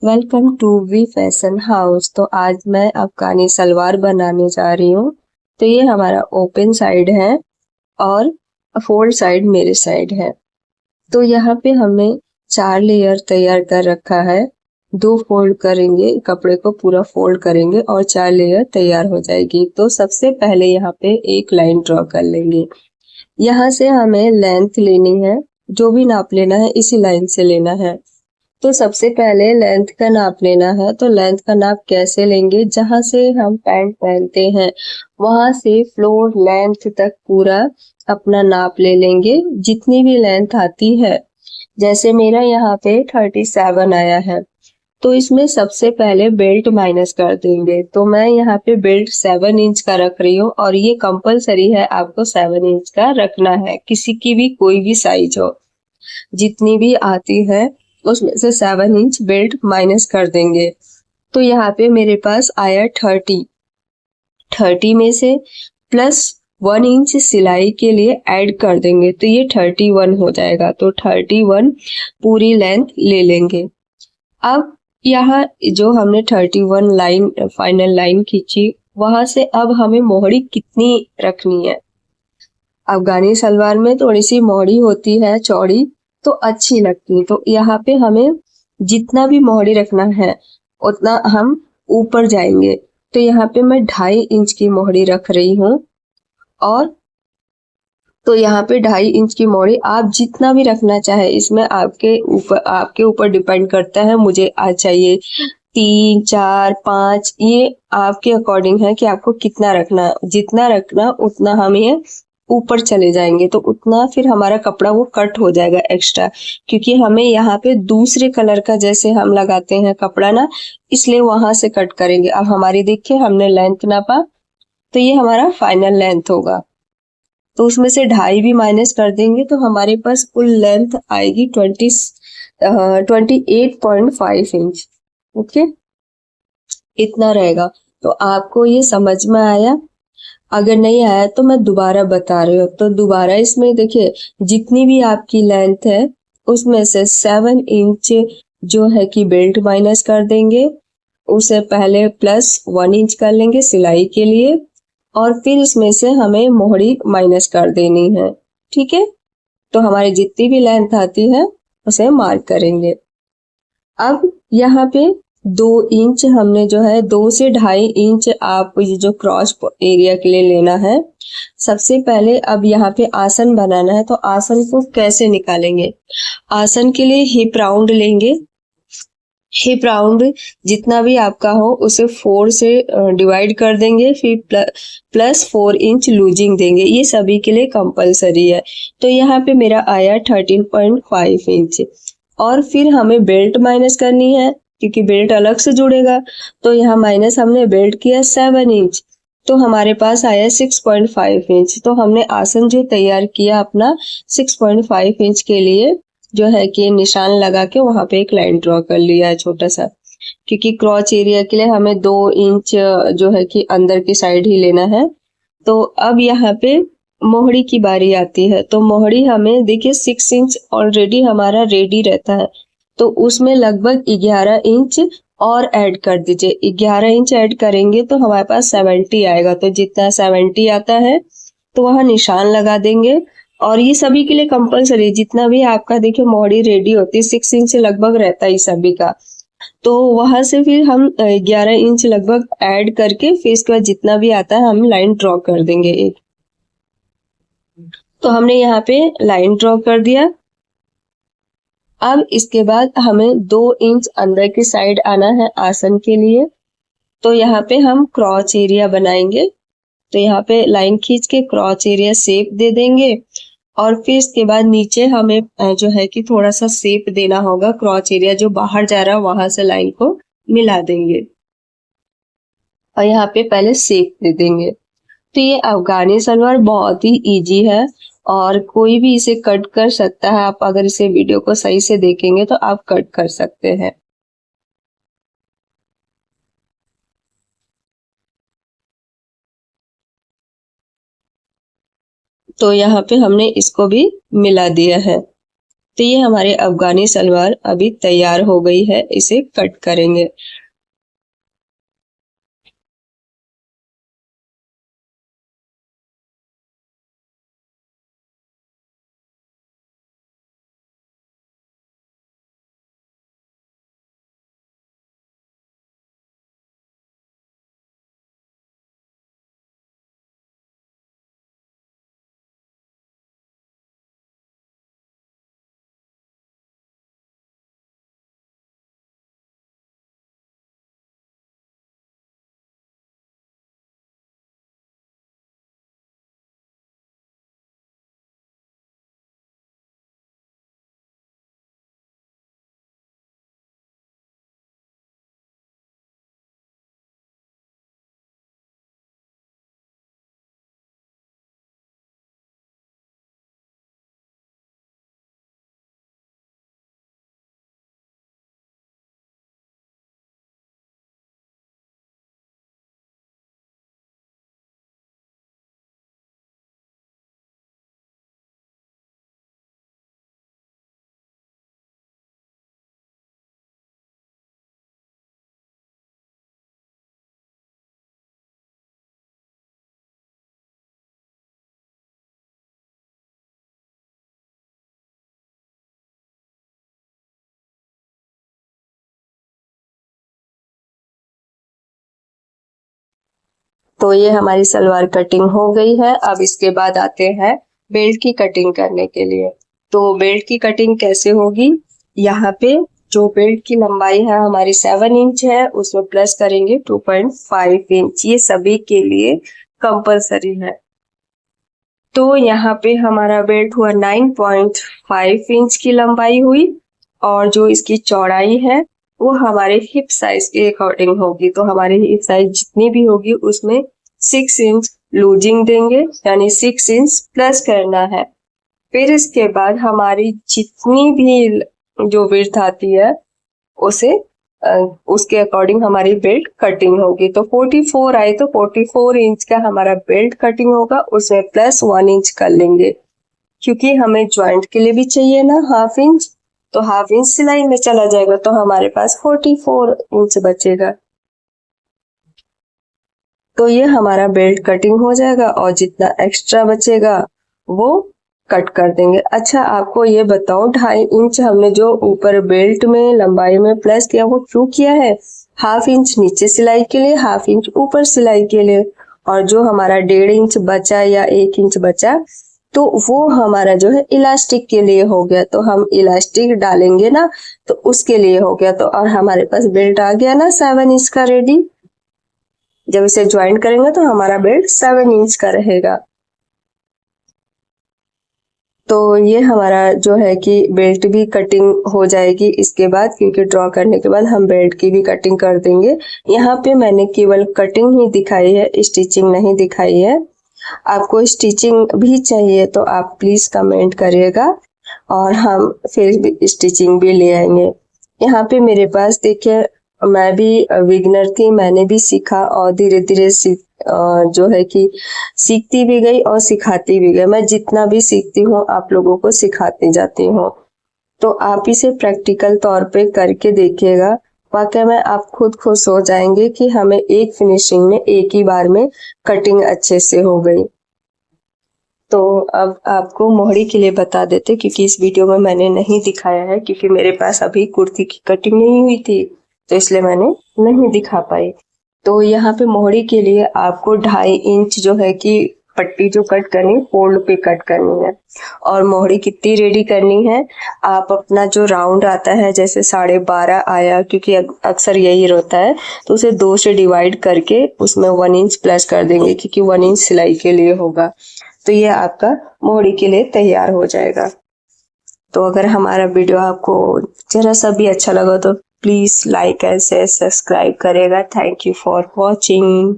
Welcome to V fashion house. तो आज मैं अफगानी सलवार बनाने जा रही हूँ। तो ये हमारा ओपन साइड है और फोल्ड साइड मेरे साइड है। तो यहाँ पे हमने 4 लेयर तैयार कर रखा है। 2 फोल्ड करेंगे, कपड़े को पूरा फोल्ड करेंगे और 4 लेयर तैयार हो जाएगी। तो सबसे पहले यहाँ पे एक लाइन ड्रॉ कर लेंगे। यहाँ से हमें लेंथ लेनी है, जो भी नाप लेना है इसी लाइन से लेना है। तो सबसे पहले लेंथ का नाप लेना है। तो लेंथ का नाप कैसे लेंगे, जहां से हम पैंट पहनते हैं वहां से फ्लोर लेंथ तक पूरा अपना नाप ले लेंगे, जितनी भी लेंथ आती है। जैसे मेरा यहाँ पे 37 आया है, तो इसमें सबसे पहले बेल्ट माइनस कर देंगे। तो मैं यहाँ पे बेल्ट 7 इंच का रख रही हूँ और ये कंपलसरी है, आपको 7 इंच का रखना है, किसी की भी कोई भी साइज हो, जितनी भी आती है उसमें से 7 इंच बेल्ट माइनस कर देंगे। तो यहाँ पे मेरे पास आया 30 में से प्लस 1 इंच सिलाई के लिए ऐड कर देंगे, तो ये 31 हो जाएगा। तो 31 पूरी लेंथ ले लेंगे। अब यहाँ जो हमने 31 लाइन फाइनल लाइन खींची, वहां से अब हमें मोहरी कितनी रखनी है। अफगानी सलवार में थोड़ी सी मोहरी होती है चौड़ी, तो अच्छी लगती। तो यहाँ पे हमें जितना भी मोहरी रखना है उतना हम ऊपर जाएंगे। तो यहाँ पे मैं 2.5 इंच की मोहरी रख रही हूँ। और तो यहाँ पे 2.5 इंच की मोहरी आप जितना भी रखना चाहे, इसमें आपके ऊपर डिपेंड करता है। मुझे आज चाहिए 3, 4, 5, ये आपके अकॉर्डिंग है कि आपको कितना रखना है। जितना रखना उतना हम ये ऊपर चले जाएंगे, तो उतना फिर हमारा कपड़ा वो कट हो जाएगा एक्स्ट्रा, क्योंकि हमें यहाँ पे दूसरे कलर का जैसे हम लगाते हैं कपड़ा ना, इसलिए वहां से कट करेंगे। अब हमारी देखिए हमने लेंथ नापा, तो ये हमारा फाइनल लेंथ होगा। तो उसमें से 2.5 भी माइनस कर देंगे, तो हमारे पास कुल लेंथ आएगी 28.5 इंच। ओके, इतना रहेगा। तो आपको ये समझ में आया? अगर नहीं आया तो मैं दोबारा बता रही हूँ। तो दोबारा इसमें देखिए, जितनी भी आपकी लेंथ है उसमें से 7 इंच जो है कि बेल्ट माइनस कर देंगे। उसे पहले प्लस 1 इंच कर लेंगे सिलाई के लिए, और फिर इसमें से हमें मोहरी माइनस कर देनी है। ठीक है, तो हमारी जितनी भी लेंथ आती है उसे मार्क करेंगे। अब यहाँ पे 2 इंच हमने जो है 2 से 2.5 इंच आप ये जो क्रॉस एरिया के लिए लेना है। सबसे पहले अब यहाँ पे आसन बनाना है, तो आसन को कैसे निकालेंगे। आसन के लिए हिप राउंड लेंगे। हिप राउंड जितना भी आपका हो उसे 4 से डिवाइड कर देंगे, फिर प्लस 4 इंच लूजिंग देंगे। ये सभी के लिए कंपलसरी है। तो यहाँ पे मेरा आया 13.5 इंच। और फिर हमें बेल्ट माइनस करनी है, क्योंकि बेल्ट अलग से जुड़ेगा। तो यहाँ माइनस हमने बेल्ट किया 7 इंच, तो हमारे पास आया 6.5 इंच। तो हमने आसन जो तैयार किया अपना 6.5 इंच के लिए, जो है कि निशान लगा के वहां पे एक लाइन ड्रॉ कर लिया है छोटा सा, क्योंकि क्रॉच एरिया के लिए हमें 2 इंच जो है कि अंदर की साइड ही लेना है। तो अब यहाँ पे मोहरी की बारी आती है। तो मोहरी हमें देखिए 6 इंच ऑलरेडी हमारा रेडी रहता है, तो उसमें लगभग 11 इंच और ऐड कर दीजिए। 11 इंच ऐड करेंगे तो हमारे पास 70 आएगा। तो जितना 70 आता है तो वहां निशान लगा देंगे। और ये सभी के लिए कंपलसरी, जितना भी आपका देखिए मोहरी रेडी होती है 6 इंच लगभग रहता है सभी का। तो वहां से फिर हम 11 इंच लगभग ऐड करके फिर इसके बाद जितना भी आता है हम लाइन ड्रॉ कर देंगे एक। तो हमने यहाँ पे लाइन ड्रॉ कर दिया। अब इसके बाद हमें 2 इंच अंदर की साइड आना है आसन के लिए। तो यहाँ पे हम क्रॉच एरिया बनाएंगे। तो यहाँ पे लाइन खींच के क्रॉच एरिया शेप दे देंगे, और फिर इसके बाद नीचे हमें जो है कि थोड़ा सा शेप देना होगा। क्रॉच एरिया जो बाहर जा रहा है वहां से लाइन को मिला देंगे, और यहाँ पे पहले शेप दे देंगे। तो ये अफगानी सलवार बहुत ही इजी है और कोई भी इसे कट कर सकता है। आप अगर इसे वीडियो को सही से देखेंगे तो आप कट कर सकते हैं। तो यहाँ पे हमने इसको भी मिला दिया है। तो ये हमारे अफगानी सलवार अभी तैयार हो गई है, इसे कट करेंगे। तो ये हमारी सलवार कटिंग हो गई है। अब इसके बाद आते हैं बेल्ट की कटिंग करने के लिए। तो बेल्ट की कटिंग कैसे होगी, यहाँ पे जो बेल्ट की लंबाई है हमारी 7 इंच है, उसमें प्लस करेंगे 2.5 इंच। ये सभी के लिए कंपलसरी है। तो यहाँ पे हमारा बेल्ट हुआ 9.5 इंच की लंबाई हुई, और जो इसकी चौड़ाई है वो हमारे हिप साइज के अकॉर्डिंग होगी। तो हमारे हिप साइज जितनी भी होगी उसमें 6 इंच लूजिंग देंगे, यानी 6 इंच प्लस करना है। फिर इसके बाद हमारी जितनी भी जो विड्थ आती है उसे उसके अकॉर्डिंग हमारी बेल्ट कटिंग होगी। तो 44 आई तो 44 इंच का हमारा बेल्ट कटिंग होगा, उसमें प्लस 1 इंच कर लेंगे, क्योंकि हमें ज्वाइंट के लिए भी चाहिए ना हाफ इंच। तो हाफ इंच सिलाई में चला जाएगा, तो हमारे पास 44 इंच बचेगा। तो ये हमारा बेल्ट कटिंग हो जाएगा, और जितना एक्स्ट्रा बचेगा वो कट कर देंगे। अच्छा, आपको ये बताओ, 2.5 इंच हमने जो ऊपर बेल्ट में लंबाई में प्लस किया वो क्यों किया है? हाफ इंच नीचे सिलाई के लिए, हाफ इंच ऊपर सिलाई के लिए। और जो हमारा 1.5 इंच बचा या 1 इंच बचा, तो वो हमारा जो है इलास्टिक के लिए हो गया। तो हम इलास्टिक डालेंगे ना, तो उसके लिए हो गया। तो और हमारे पास बेल्ट आ गया ना 7 इंच का रेडी। जब इसे ज्वाइंट करेंगे तो हमारा बेल्ट 7 इंच का रहेगा। तो ये हमारा जो है कि बेल्ट भी कटिंग हो जाएगी इसके बाद, क्योंकि ड्रॉ करने के बाद हम बेल्ट की भी कटिंग कर देंगे। यहाँ पे मैंने केवल कटिंग ही दिखाई है, स्टिचिंग नहीं दिखाई है। आपको स्टिचिंग भी चाहिए तो आप प्लीज कमेंट करिएगा, और हम फिर भी स्टिचिंग भी ले आएंगे। यहाँ पे मेरे पास देखिए, मैं भी बिगिनर थी, मैंने भी सीखा, और धीरे धीरे जो है कि सीखती भी गई और सिखाती भी गई। मैं जितना भी सीखती हूँ आप लोगों को सिखाती जाती हूँ। तो आप इसे प्रैक्टिकल तौर पे करके देखिएगा, वाकई में आप खुद खुश हो जाएंगे कि हमें एक फिनिशिंग में एक ही बार में कटिंग अच्छे से हो गई। तो अब आपको मोहरी के लिए बता देते, क्योंकि इस वीडियो में मैंने नहीं दिखाया है, क्योंकि मेरे पास अभी कुर्ती की कटिंग नहीं हुई थी, तो इसलिए मैंने नहीं दिखा पाई। तो यहाँ पे मोहरी के लिए आपको 2.5 इंच जो है कि पट्टी जो कट करनी, फोल्ड पे कट करनी है। और मोहरी कितनी रेडी करनी है, आप अपना जो राउंड आता है, जैसे 12.5 आया, क्योंकि अक्सर यही रहता है, तो उसे 2 से डिवाइड करके उसमें 1 इंच प्लस कर देंगे, क्योंकि 1 इंच सिलाई के लिए होगा। तो ये आपका मोहरी के लिए तैयार हो जाएगा। तो अगर हमारा वीडियो आपको जरा सा भी अच्छा लगा तो please like and share subscribe करेगा। Thank you for watching.